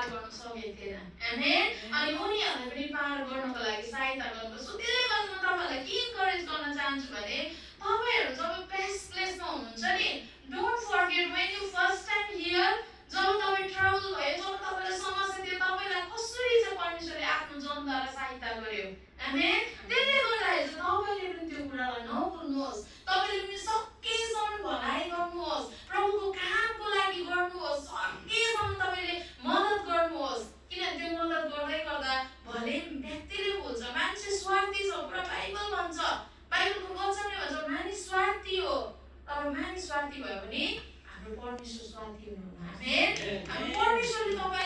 पार गर्न सकेको थिएन। आमेन। अनि उनीहरूलाई पनि पार गर्नको लागि सहायता गर्नुपर्छ। त्यसले गर्दा म तपाईँहरूलाई के इन्करेज गर्न चाहन्छु भने तपाईँहरू जब बेस्ट प्लेसमा हुनुहुन्छ नि, don't forget when you first time here, जब तपाईँ ट्राभल भयो, जब तपाईँलाई समस्या थियो, तपाईँलाई कसरी चाहिँ परमेश्वरले आफ्नो जनद्वारा सहायता गर्यो। आमेन। त्यसले गर्दाखेरि चाहिँ तपाईँले पनि त्यो कुरालाई नभुल्नुहोस्। तपाईँले पनि सकेसम्म भलाइ गर्नुहोस्, प्रभुको कामको लागि गर्नुहोस्, सकेसम्म तपाईँले मद्दत गर्नुहोस्। किनभने त्यो मद्दत गर्दै गर्दा भले व्यक्तिले भुल्छ, मान्छे स्वार्थी छ, पुरा बाइबल भन्छ, बाइबलको वचनले भन्छ मानिस स्वार्थी हो। तर मानिस स्वार्थी भयो भने हाम्रो परमेश्वर स्वार्थी हुनुहुन्न। आमेन। हाम्रो परमेश्वरले तपाईँ